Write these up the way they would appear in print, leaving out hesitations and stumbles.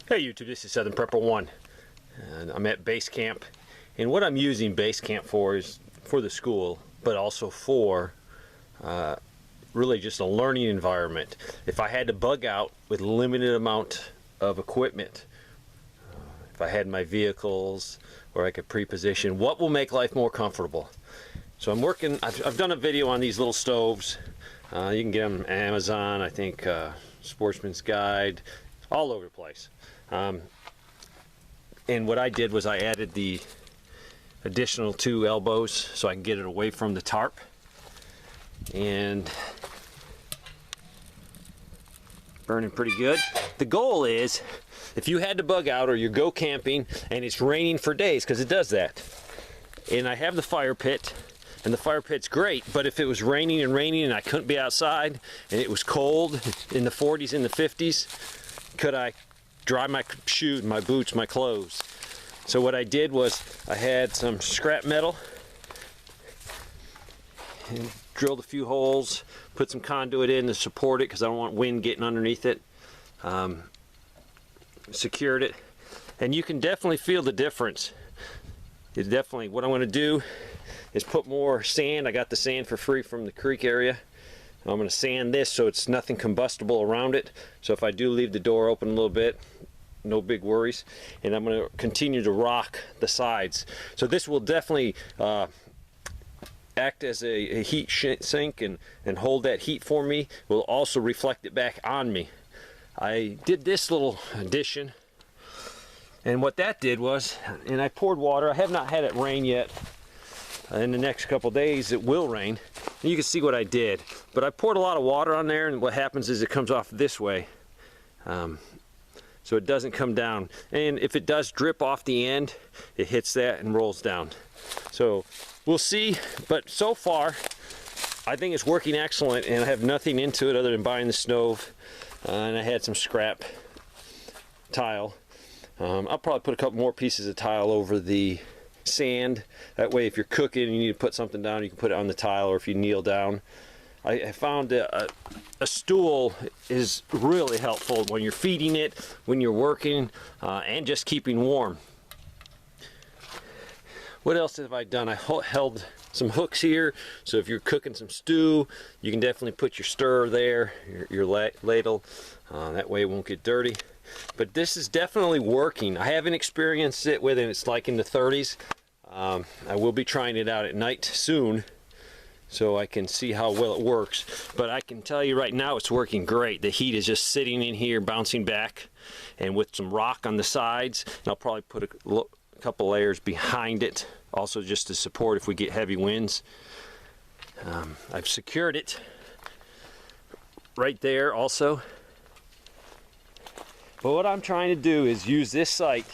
Hey YouTube, this is Southern Prepper 1, and I'm at base camp, and what I'm using base camp for is for the school, but also for really just a learning environment. If I had to bug out with limited amount of equipment, if I had my vehicles or I could pre-position, what will make life more comfortable? So I'm working, I've done a video on these little stoves. You can get them on Amazon, I think Sportsman's Guide, all over the place. And what I did was I added the additional 2 elbows so I can get it away from the tarp. And burning pretty good. The goal is, if you had to bug out or you go camping and it's raining for days, because it does that, and I have the fire pit, and the fire pit's great, but if it was raining and I couldn't be outside and it was cold in the 40s and the 50s, could I dry my shoes, my boots, my clothes? So what I did was I had some scrap metal and drilled a few holes, put some conduit in to support it because I don't want wind getting underneath it. Secured it, and you can definitely feel the difference. It's definitely, what I'm going to do is put more sand. I got the sand for free from the creek area. I'm going to sand this so it's nothing combustible around it, so if I do leave the door open a little bit, no big worries. And I'm going to continue to rock the sides, so this will definitely act as a heat sink and hold that heat for me. Will also reflect it back on me. I did this little addition, and what that did was, and I poured water. I have not had it rain yet. In the next couple days it will rain. And you can see what I did, but I poured a lot of water on there, and what happens is it comes off this way, so it doesn't come down, and if it does drip off the end, it hits that and rolls down. So we'll see, but so far I think it's working excellent, and I have nothing into it other than buying the stove, and I had some scrap tile. I'll probably put a couple more pieces of tile over the sand. That way if you're cooking and you need to put something down, you can put it on the tile, or if you kneel down. I found a stool is really helpful when you're feeding it, when you're working, and just keeping warm. What else have I done? I held some hooks here, so if you're cooking some stew, you can definitely put your stirrer there, your ladle. That way it won't get dirty. But this is definitely working. I haven't experienced it with it. It's like in the 30s. I will be trying it out at night soon, so I can see how well it works. But I can tell you right now it's working great. The heat is just sitting in here, bouncing back, and with some rock on the sides. And I'll probably put a couple layers behind it, also just to support if we get heavy winds. I've secured it right there also. But what I'm trying to do is use this site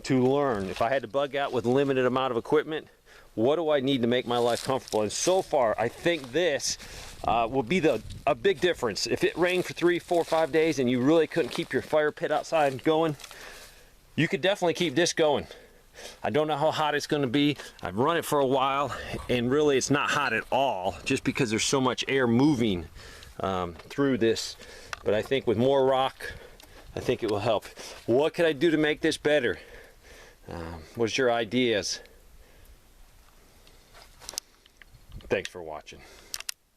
to learn. If I had to bug out with limited amount of equipment, what do I need to make my life comfortable? And so far, I think this will be a big difference. If it rained for 3, 4, 5 days and you really couldn't keep your fire pit outside going, you could definitely keep this going. I don't know how hot it's going to be. I've run it for a while, and really it's not hot at all, just because there's so much air moving through this. But I think with more rock, I think it will help. What could I do to make this better? What's your ideas? Thanks for watching.